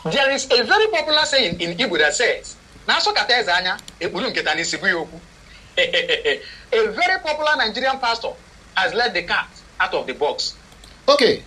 There is a very popular saying in Igbo that says, a very popular Nigerian pastor has let the cat out of the box. Okay,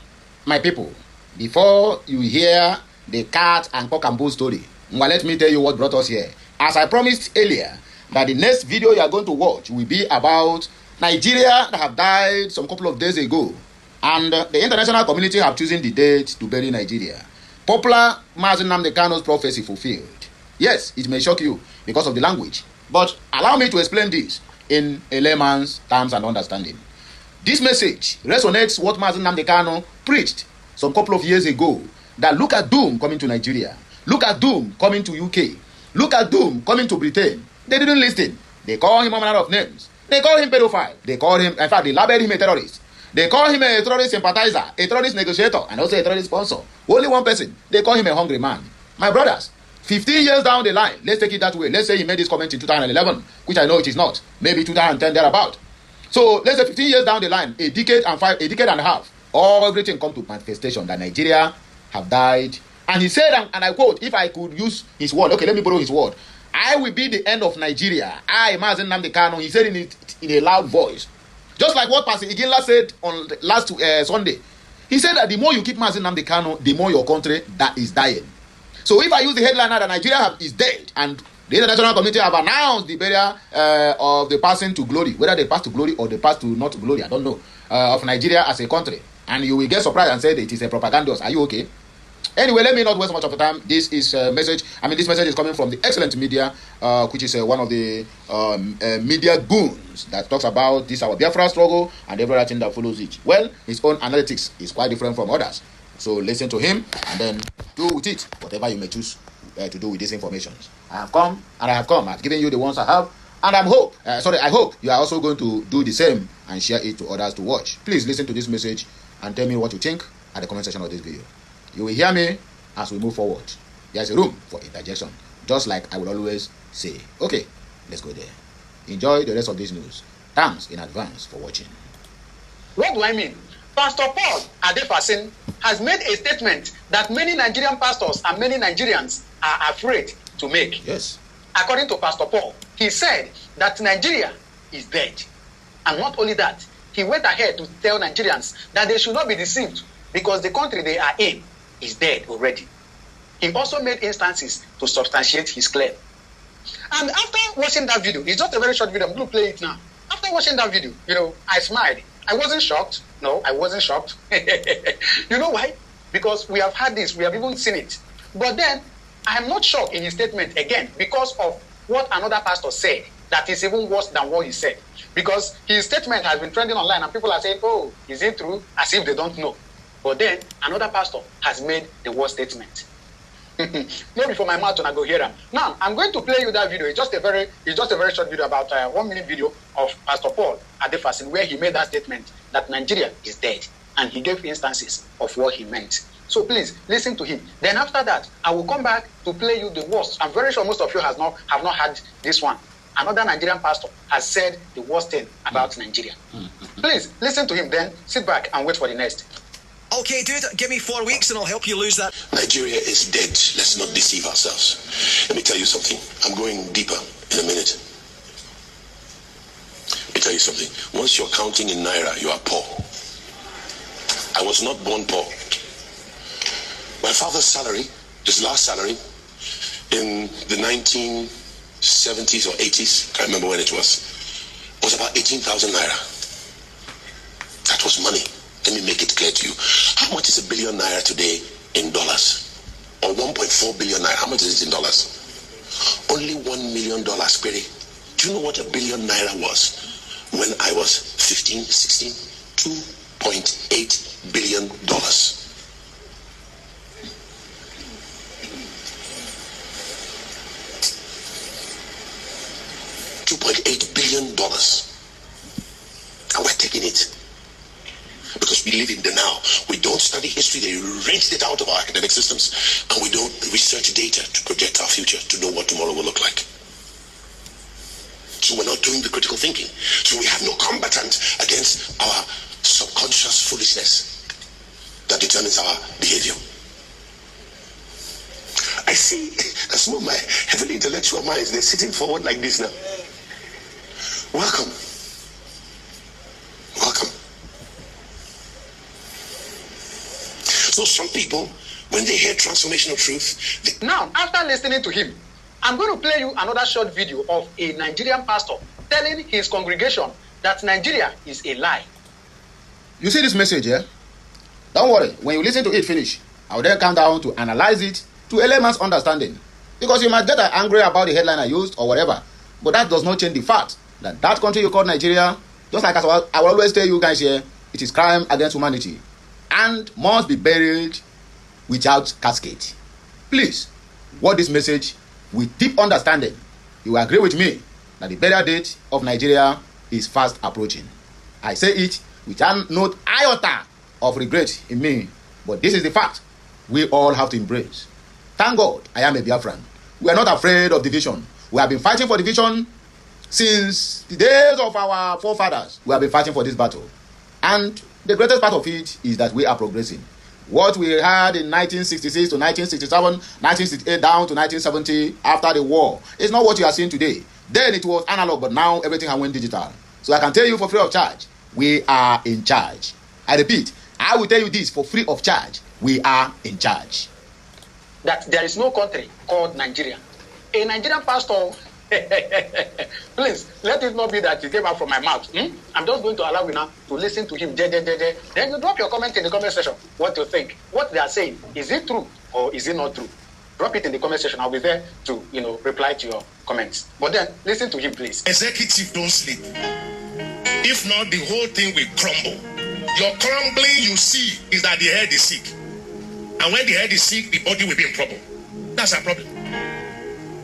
my people, before you hear the cat and cock and bull story, well, let me tell you what brought us here. As I promised earlier, that the next video you are going to watch will be about Nigeria that have died some couple of days ago, and the international community have chosen the date to bury Nigeria. Popular Mazi Nnamdi Kanu's prophecy fulfilled. Yes, it may shock you because of the language, but allow me to explain this in a layman's terms and understanding. This message resonates what Mazi Nnamdi Kanu preached some couple of years ago, that look at doom coming to Nigeria, look at doom coming to UK, look at doom coming to Britain. They didn't listen. They call him all manner of names. They call him pedophile. They call him, in fact, they labeled him a terrorist. They call him a terrorist sympathizer, a terrorist negotiator, and also a terrorist sponsor. Only one person. They call him a hungry man. My brothers, 15 years down the line, let's take it that way. Let's say he made this comment in 2011, which I know it is not. Maybe 2010 thereabout. So let's say 15 years down the line, a decade and a half, everything come to manifestation that Nigeria have died. And he said, and I quote, if I could use his word, okay, let me borrow his word. I will be the end of Nigeria. I, Mazi Nnamdi Kanu, he said it in a loud voice. Just like what Pastor Iginla said on last Sunday. He said that the more you keep Mazi Nnamdi Kanu, the more your country that is dying. So if I use the headline now that Nigeria is dead, and the international community have announced the burial of the passing to glory, whether they pass to glory or they pass to not to glory, I don't know, of Nigeria as a country, and you will get surprised and say that it is a propaganda. Are you okay? Anyway, let me not waste much of the time. This is a message. This message is coming from the excellent media, which is one of the media goons that talks about this our Biafra struggle and everything that follows it. Well, his own analytics is quite different from others. So listen to him and then do with it whatever you may choose to do with this information. I have come and I have come. I've given you the ones I have, and I hope you are also going to do the same and share it to others to watch. Please listen to this message and tell me what you think at the comment section of this video. You will hear me as we move forward. There's a room for interjection, just like I will always say. Okay, let's go there. Enjoy the rest of this news. Thanks in advance for watching. What do I mean? Pastor Paul Adefasin has made a statement that many Nigerian pastors and many Nigerians are afraid to make. Yes. According to Pastor Paul, he said that Nigeria is dead. And not only that, he went ahead to tell Nigerians that they should not be deceived because the country they are in is dead already. He also made instances to substantiate his claim. And after watching that video, it's just a very short video, I'm going to play it now. After watching that video, I smiled. I wasn't shocked. No, I wasn't shocked. You know why? Because we have had this, we have even seen it. But then, I am not shocked in his statement again because of what another pastor said that is even worse than what he said. Because his statement has been trending online and people are saying, oh, is it true? As if they don't know. But then another pastor has made the worst statement. Maybe for my mouth when I go hear him. Now I'm going to play you that video. It's just a very short video, about 1 minute video of Pastor Paul Adefasin, where he made that statement that Nigeria is dead, and he gave instances of what he meant. So please listen to him. Then after that, I will come back to play you the worst. I'm very sure most of you have not had this one. Another Nigerian pastor has said the worst thing about Nigeria. Please listen to him. Then sit back and wait for the next. Okay, dude, give me 4 weeks and I'll help you lose that. Nigeria is dead. Let's not deceive ourselves. Let me tell you something. I'm going deeper in a minute. Let me tell you something. Once you're counting in Naira, you are poor. I was not born poor. My father's salary, his last salary, in the 1970s or 80s, I can't remember when it was about 18,000 Naira. That was money. Let me make it clear to you. How much is $1 billion Naira today in dollars? Or 1.4 billion Naira? How much is it in dollars? Only $1 million, Perry. Do you know what $1 billion Naira was when I was 15, 16? $2.8 billion. $2.8 billion. And we're taking it. Because we live in the now. We don't study history. They rinsed it out of our academic systems. And we don't research data to project our future, to know what tomorrow will look like. So we're not doing the critical thinking. So we have no combatant against our subconscious foolishness that determines our behavior. see some of my heavily intellectual minds, they're sitting forward like this now. Welcome. Welcome. So some people, when they hear transformational truth... Now, after listening to him, I'm going to play you another short video of a Nigerian pastor telling his congregation that Nigeria is a lie. You see this message here? Don't worry, when you listen to it finish, I'll then come down to analyze it to a layman's understanding. Because you might get angry about the headline I used or whatever, but that does not change the fact that that country you call Nigeria, just like I will always tell you guys here, it is crime against humanity and must be buried without casket. Please, watch this message with deep understanding. You will agree with me that the burial date of Nigeria is fast approaching. I say it without no iota of regret in me, but this is the fact we all have to embrace. Thank God I am a Biafran. We are not afraid of division. We have been fighting for division since the days of our forefathers. We have been fighting for this battle. And the greatest part of it is that we are progressing. What we had in 1966 to 1967, 1968 down to 1970 after the war is not what you are seeing today. Then it was analog, but now everything has went digital. So I can tell you for free of charge, we are in charge. I repeat, I will tell you this for free of charge. We are in charge. That there is no country called Nigeria. A Nigerian pastor, please, let it not be that it came out from my mouth. I'm just going to allow you now to listen to him. Then you drop your comment in the comment section. What you think? What they are saying. Is it true or is it not true? Drop it in the comment section. I'll be there to, reply to your comments. But then, listen to him, please. Executive don't sleep. If not, the whole thing will crumble. Your crumbling you see is that the head is sick. And when the head is sick, the body will be in trouble. That's our problem.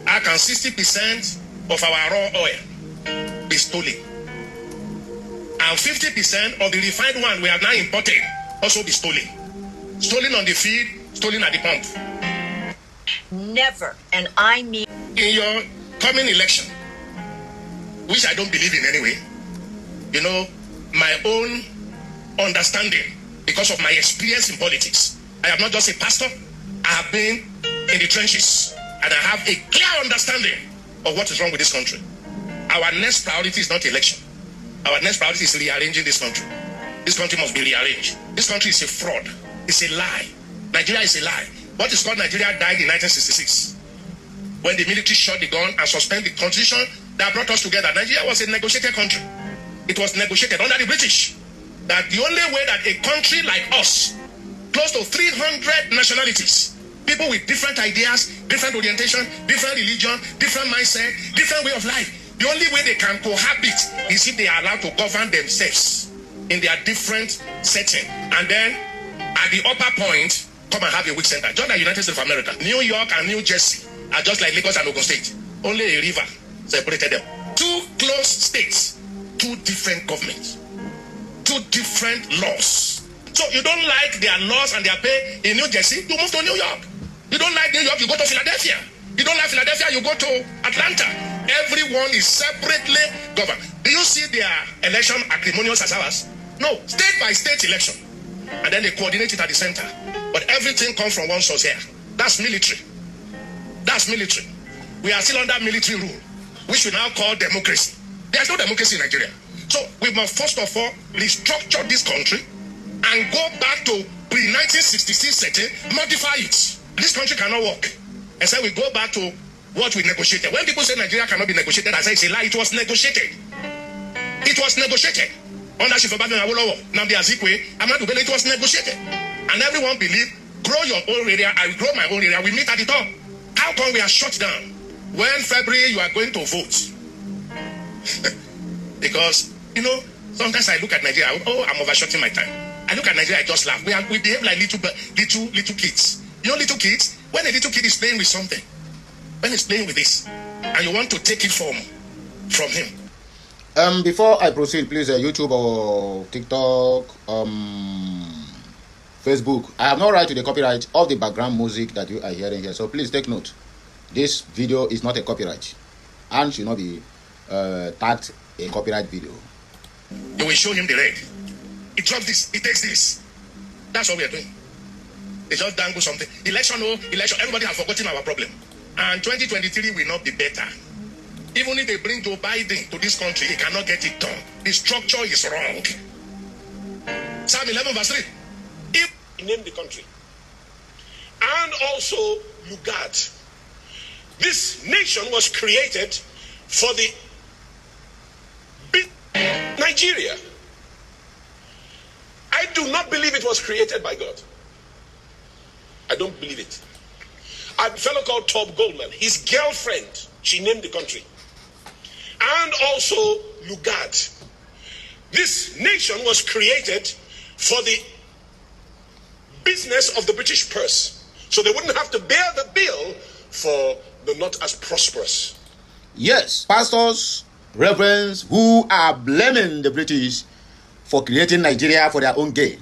How can 60% of our raw oil be stolen? And 50% of the refined one we have now imported also be stolen. Stolen on the field, stolen at the pump. Never, and I mean... In your coming election, which I don't believe in anyway, my own understanding, because of my experience in politics, I am not just a pastor, I have been in the trenches, and I have a clear understanding of what is wrong with this country. Our next priority is not election. Our next priority is rearranging this country. This country must be rearranged. This country is a fraud. It's a lie. Nigeria is a lie. What is called Nigeria died in 1966. When the military shot the gun and suspended the constitution that brought us together. Nigeria was a negotiated country. It was negotiated under the British. That the only way that a country like us, close to 300 nationalities, people with different ideas, different orientation, different religion, different mindset, different way of life, the only way they can cohabit is if they are allowed to govern themselves in their different setting. And then at the upper point, come and have a weak center. Just like United States of America, New York and New Jersey are just like Lagos and Ogun State. Only a river separated them. Two close states, two different governments, two different laws. So you don't like their laws and their pay in New Jersey, you move to New York. You don't like New York, you go to Philadelphia. You don't like Philadelphia, you go to Atlanta. Everyone is separately governed. Do you see their election acrimonious as ours? No, state by state election. And then they coordinate it at the center. But everything comes from one source here. That's military. That's military. We are still under military rule, which we now call democracy. There's no democracy in Nigeria. So we must first of all restructure this country and go back to pre-1966 setting, modify it. This country cannot work. And so we go back to what we negotiated. When people say Nigeria cannot be negotiated, I say it's a lie. It was negotiated. It was negotiated. Under Shifabadu Awolowo, Nnamdi Azikiwe, Ahmadu Bello, it was negotiated. And everyone believed, grow your own area, I will grow my own area, we meet at the top. How come we are shut down? When February you are going to vote? Because, sometimes I look at Nigeria, I'm overshooting my time. I look at Nigeria, I just laugh. We behave like little kids. Little kids, when a little kid is playing with something, when he's playing with this, and you want to take it from him. Before I proceed, please, YouTube or TikTok, Facebook, I have no right to the copyright of the background music that you are hearing here. So please take note. This video is not a copyright and should not be tagged a copyright video. You will show him the red. He drops this. He takes this. That's what we are doing. They just dangle something. Election, election. Everybody has forgotten our problem. And 2023 will not be better. Even if they bring Joe Biden to this country, he cannot get it done. The structure is wrong. Psalm 11 verse 3. If he named the country. And also Lugard. This nation was created for the Nigeria. I do not believe it was created by God. I don't believe it. A fellow called Top Goldman, his girlfriend, she named the country. And also Lugard. This nation was created for the business of the British purse. So they wouldn't have to bear the bill for the not as prosperous. Yes, pastors, reverends who are blaming the British for creating Nigeria for their own gain.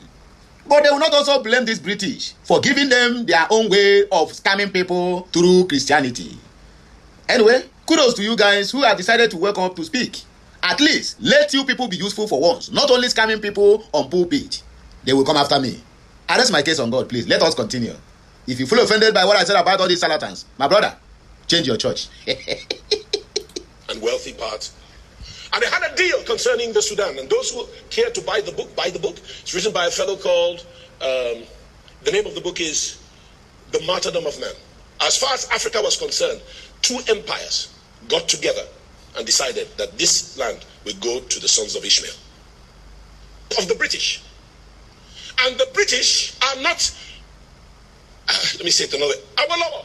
But they will not also blame these British for giving them their own way of scamming people through Christianity. Anyway, kudos to you guys who have decided to wake up to speak. At least, let you people be useful for once. Not only scamming people on pulpit. They will come after me. I rest my case on God, please. Let us continue. If you feel offended by what I said about all these charlatans, my brother, change your church. And wealthy part. And they had a deal concerning the Sudan. And those who care to buy the book, buy the book. It's written by a fellow called, the name of the book is The Martyrdom of Man. As far as Africa was concerned, two empires got together and decided that this land will go to the sons of Ishmael. Of the British. And the British are not, let me say it another way. Awolowo,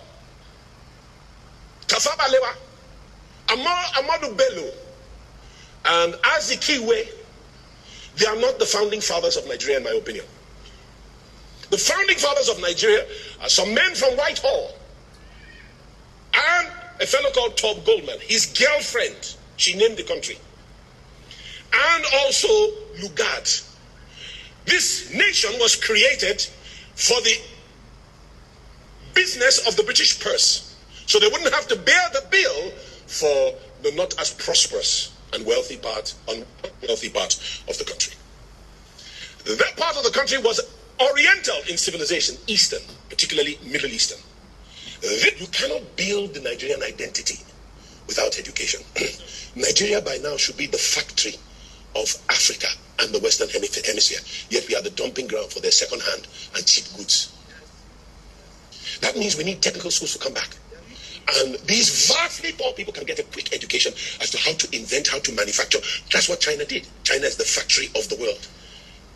Tafawa Balewa, Amadu Bello, and Azikiwe, they are not the founding fathers of Nigeria, in my opinion. The founding fathers of Nigeria are some men from Whitehall and a fellow called Top Goldman. His girlfriend, she named the country. And also Lugard. This nation was created for the business of the British purse. So they wouldn't have to bear the bill for the not as prosperous and wealthy part, unwealthy part of the country. That part of the country was oriental in civilization, Eastern, particularly Middle Eastern. You cannot build the Nigerian identity without education. Nigeria by now should be the factory of Africa and the Western Hemisphere. Yet we are the dumping ground for their second-hand and cheap goods. That means we need technical schools to come back. And these vastly poor people can get a quick education as to how to invent, how to manufacture. That's what China did. China is the factory of the world.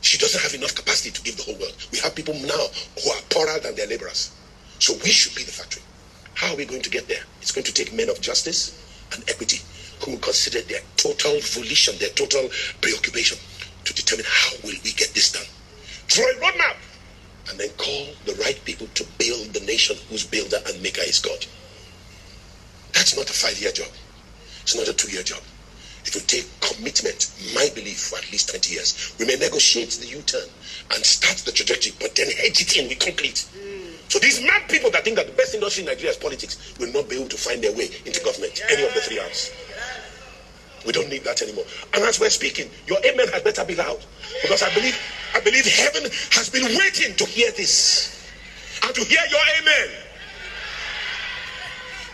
She doesn't have enough capacity to give the whole world. We have people now who are poorer than their laborers. So we should be the factory. How are we going to get there? It's going to take men of justice and equity who will consider their total volition, their total preoccupation to determine how will we get this done. Draw a roadmap and then call the right people to build the nation whose builder and maker is God. That's not a 5-year job. It's not a 2-year job. It will take commitment, my belief, for at least 20 years. We may negotiate the U-turn and start the trajectory, but then hedge it in with concrete. So these mad people that think that the best industry in Nigeria is politics will not be able to find their way into government, any of the 3 arms. We don't need that anymore. And as we're speaking, your amen had better be loud. Because I believe heaven has been waiting to hear this. And to hear your amen.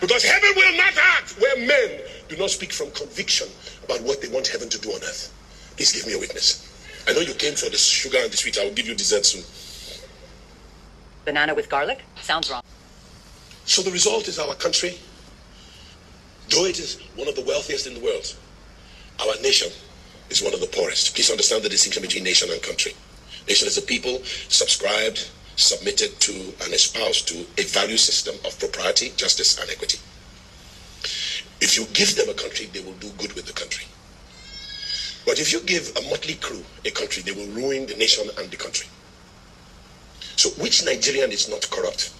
Because heaven will not act where men do not speak from conviction about what they want heaven to do on earth. Please give me a witness. I know you came for the sugar and the sweet. I will give you dessert soon. Banana with garlic? Sounds wrong. So the result is our country, though it is one of the wealthiest in the world, our nation is one of the poorest. Please understand the distinction between nation and country. Nation is a people subscribed, submitted to, and espoused to a value system of propriety, justice, and equity. If you give them a country, they will do good with the country. But if you give a motley crew a country, they will ruin the nation and the country. So which Nigerian is not corrupt?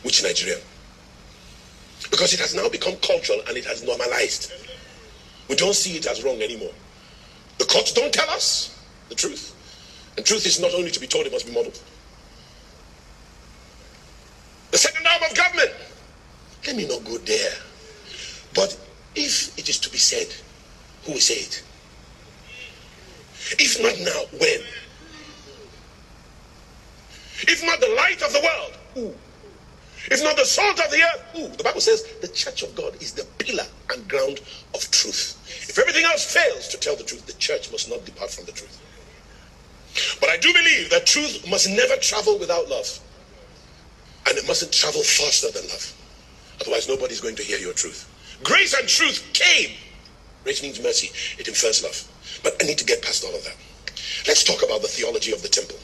Which Nigerian? Because it has now become cultural and it has normalized. We don't see it as wrong anymore. The courts don't tell us the truth. And truth is not only to be told, it must be modeled. The second arm of government. Let me not go there. But if it is to be said, who will say it? If not now, when? If not the light of the world, who? If not the salt of the earth, who? The Bible says the church of God is the pillar and ground of truth. If everything else fails to tell the truth, the church must not depart from the truth. But I do believe that truth must never travel without love. And it mustn't travel faster than love. Otherwise, nobody's going to hear your truth. Grace and truth came. Grace means mercy. It infers love. But I need to get past all of that. Let's talk about the theology of the temple.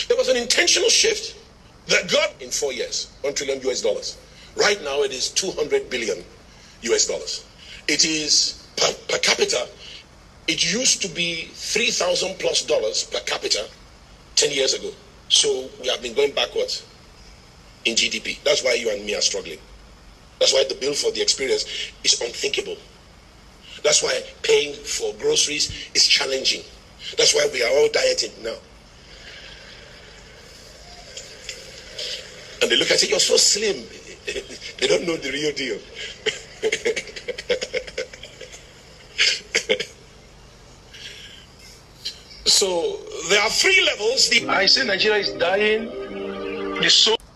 There was an intentional shift that God, in 4 years, $1 trillion US. Right now it is 200 billion US. It is per capita. It used to be $3,000+ per capita 10 years ago. So we have been going backwards in GDP. That's why you and me are struggling. That's why the bill for the experience is unthinkable. That's why paying for groceries is challenging. That's why we are all dieting now. And they look and say, you're so slim. They don't know the real deal. So there are 3 levels. I say Nigeria is dying.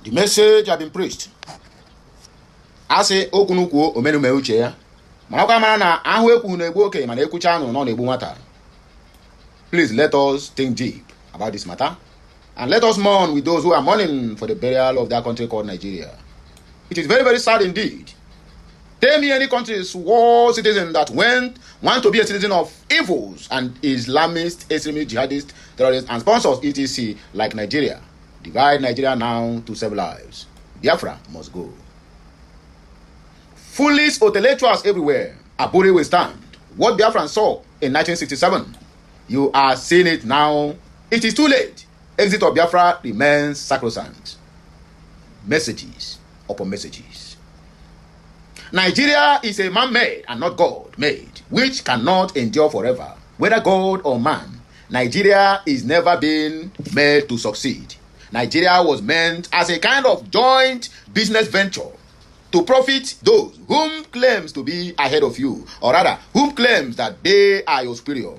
The message has been preached. I say okunukwuo omenume uche ya. Manakwa mara na ahu ekwu na egbu okenye mana ekwucha anu no na egbu nwata. Please let us think deep about this matter. And let us mourn with those who are mourning for the burial of that country called Nigeria. It is very, very sad indeed. Tell me any country's war citizen that want to be a citizen of evils and Islamist, extremist, jihadist, terrorist, and sponsors etc. like Nigeria. Divide Nigeria now to save lives. Biafra must go. Foolish intellectuals everywhere. Aburi will stand. What Biafra saw in 1967, you are seeing it now. It is too late. Exit of Biafra remains sacrosanct. Messages upon messages. Nigeria is a man-made and not God-made, which cannot endure forever. Whether God or man, Nigeria is never been made to succeed. Nigeria was meant as a kind of joint business venture to profit those whom claims to be ahead of you, or rather, whom claims that they are your superior.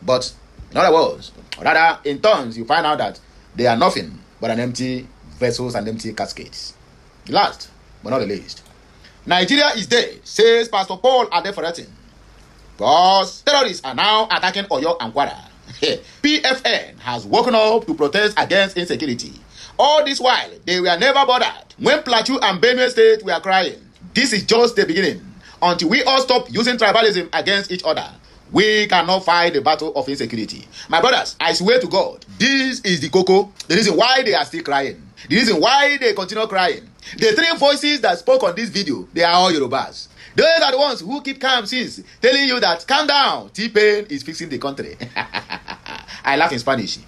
But in other words, or rather, in turns, you find out that they are nothing but an empty vessels and empty caskets. Last, but not the least, Nigeria is dead, says Pastor Paul Adeferetin. Because terrorists are now attacking Oyo and Kwara. PFN has woken up to protest against insecurity. All this while, they were never bothered. When Plateau and Benue State were crying, this is just the beginning. Until we all stop using tribalism against each other, we cannot fight the battle of insecurity. My brothers, I swear to God, this is the cocoa, the reason why they are still crying. The reason why they continue crying. The 3 voices that spoke on this video, they are all Yorubas. Those are the ones who keep calm since, telling you that, calm down, T-Pain is fixing the country. I laugh in Spanish.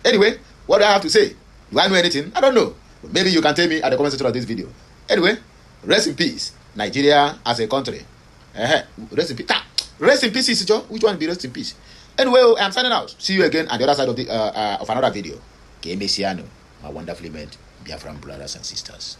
Anyway, what do I have to say? Do I know anything? I don't know. But maybe you can tell me at the comment section of this video. Anyway, rest in peace, Nigeria as a country. Rest in peace. Rest in peace, Joe. Which one be rest in peace? Anyway, I'm signing out. See you again at the other side of the of another video. Que Messiano, my wonderfully made Biafran brothers and sisters.